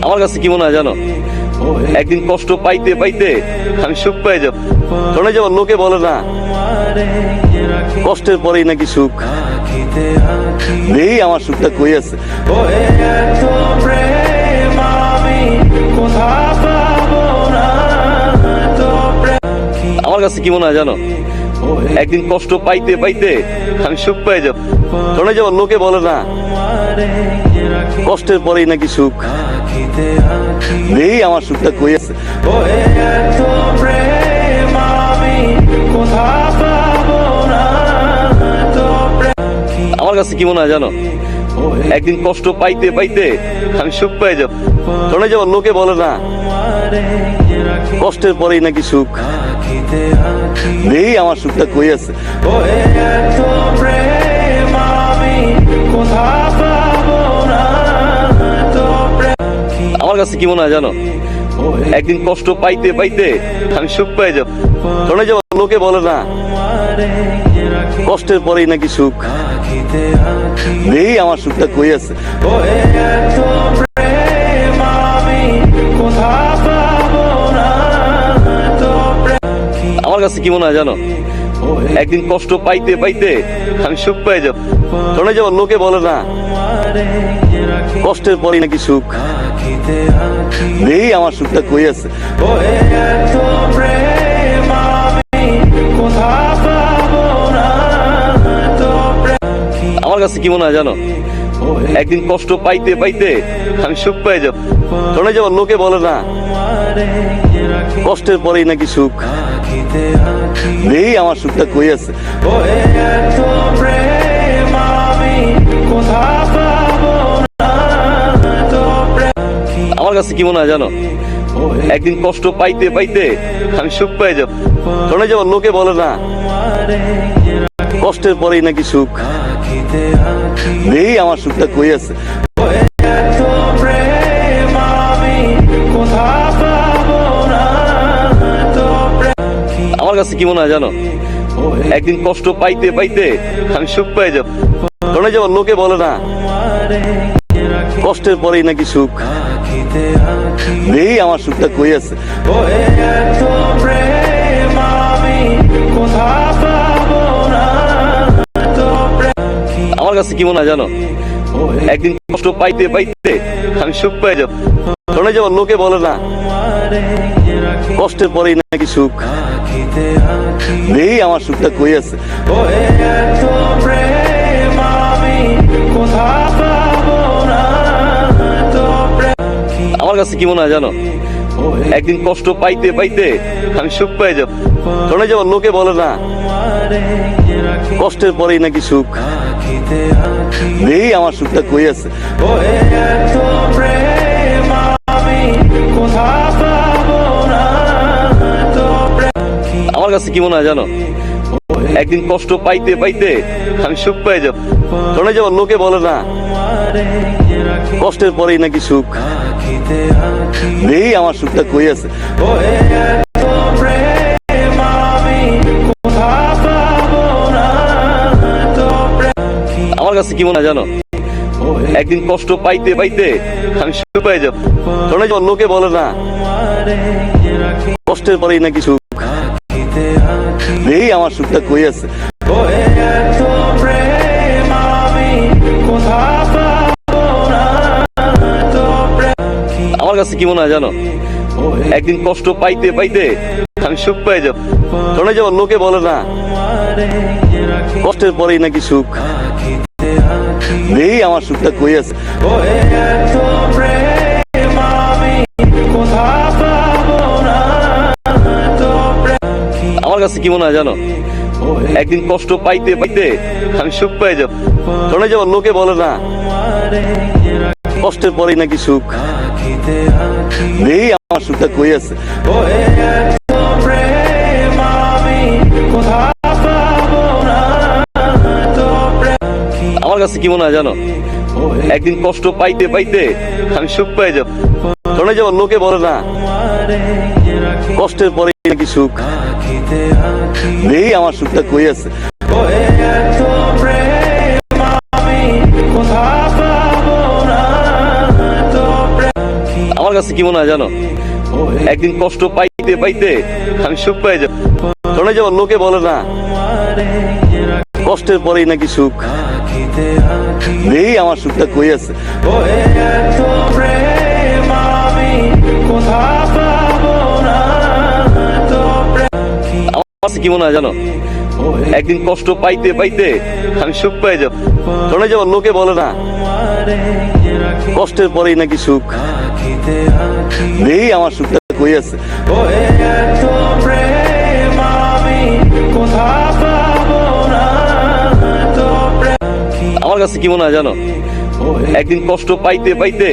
আমার কাছে কি মনে হয় জানো, একদিন কষ্ট পাইতে পাইতে আমি সুখ পেয়ে যাব। শোনা যাবো লোকে বলে না কষ্টের পরেই নাকি সুখ, নেই আমার সুখটা কই আছে। আমার কাছে কি মনে হয় জানো, একদিন কষ্ট পাইতে পাইতে আমি সুখ পেয়ে যাব। শোনা যাবো লোকে বলে না কষ্টের পরেই নাকি সুখ, নেই আমার সুখটা কই আছে। আমার কাছে কি মনে হয় জানো, একদিন কষ্ট পাইতে পাইতে আমি সুখ পেয়ে যাব। শোনা যাবো লোকে বলে না কষ্টের পরেই নাকি সুখ, নেই আমার সুখটা কই আছে। আমার কাছে কি মনে হয় জানো, একদিন কষ্ট পাইতে পাইতে আমি সুখ পেয়ে যাব। শোনা যাবো লোকে বলে না কষ্টের পরেই নাকি সুখ, নেই আমার সুখটা কই আছে। আমার কাছে কি মনে হয় জানো, একদিন কষ্ট পাইতে পাইতে আমি সুখ পেয়ে যাব। শোনা যাবো লোকে বলে না কষ্টের পরেই নাকি সুখ, নেই আমার সুখটা কই আছে। আমার কাছে কি মনে হয় জানো, একদিন কষ্ট পাইতে পাইতে আমি সুখ পেয়ে যাব। শোনা যাবো লোকে বলে না কষ্টের পরেই নাকি সুখ, নেই আমার সুখটা কই আছে। আমার কাছে কি মনে হয় জানো, একদিন কষ্ট পাইতে পাইতে আমি সুখ পেয়ে যাব। শোনা যাবো লোকে বলে না কষ্টের পরেই নাকি সুখ, নেই আমার সুখটা কই আছে। আমার কাছে কি মনে হয় জানো, একদিন কষ্ট পাইতে পাইতে আমি সুখ পেয়ে যাব। শোনা যাবো লোকে বলে না কষ্টের পরেই নাকি সুখ, নেই আমার সুখটা কই আছে। আমার কাছে কি মনে হয় জানো, একদিন কষ্ট পাইতে পাইতে আমি সুখ পেয়ে যাব। শোনা যাবো লোকে বলে না কষ্টের পরেই নাকি সুখ, নেই আমার সুখটা কই আছে। আমার কাছে কি মনে হয় জানো, একদিন কষ্ট পাইতে পাইতে আমি সুখ পেয়ে যাব। শোনা যাবো লোকে বলে না কষ্টের পরেই নাকি সুখ, নেই আমার সুখটা কই আছে। আমার কাছে কি মনে হয় জানো, একদিন কষ্ট পাইতে পাইতে আমি সুখ পেয়ে যাব। শোনা যাবো লোকে বলে না কষ্টের পরেই নাকি সুখ, নেই আমার সুখটা কই আছে। আমার কাছে কি মনে হয় জানো, একদিন কষ্ট পাইতে পাইতে আমি সুখ পেয়ে যাব। শোনা যাবো লোকে বলে না কষ্টের পরেই নাকি সুখ, নেই আমার সুখটা কই আছে। আমার কাছে কি মনে হয় জানো, একদিন কষ্ট পাইতে পাইতে আমি সুখ পেয়ে যাব। শোনা যাবো লোকে বলে না কষ্টের পরেই নাকি সুখ, নেই আমার সুখটা কই আছে। আমার কাছে কি মনে হয় জানো, একদিন কষ্ট পাইতে পাইতে আমি সুখ পেয়ে যাব। শোনা যাবো লোকে বলে না কষ্টের পরেই নাকি সুখ, নেই আমার সুখটা কই আছে। আমার কাছে কি মনে হয় জানো, একদিন কষ্ট পাইতে পাইতে আমি সুখ পেয়ে যাব। শোনা যাবো লোকে বলে না কষ্টের পরেই নাকি সুখ, নেই আমার সুখটা কই আছে। আমার কাছে কি মনে হয় জানো, একদিন কষ্ট পাইতে পাইতে আমি সুখ পেয়ে যাব। শোনা যাবো লোকে বলে না কষ্টের পরেই নাকি সুখ। এই আমার সুখটা কই আছে? আমার কাছে কি মনে হয় জানো, একদিন কষ্ট পাইতে পাইতে আমি সুখ পেয়ে যাব। শোনা যাবো লোকে বলে না কষ্টের পরেই নাকি সুখ। এই আমার সুখটা কই আছে? আমার কাছে কি মনে হয় জানো, একদিন কষ্ট পাইতে পাইতে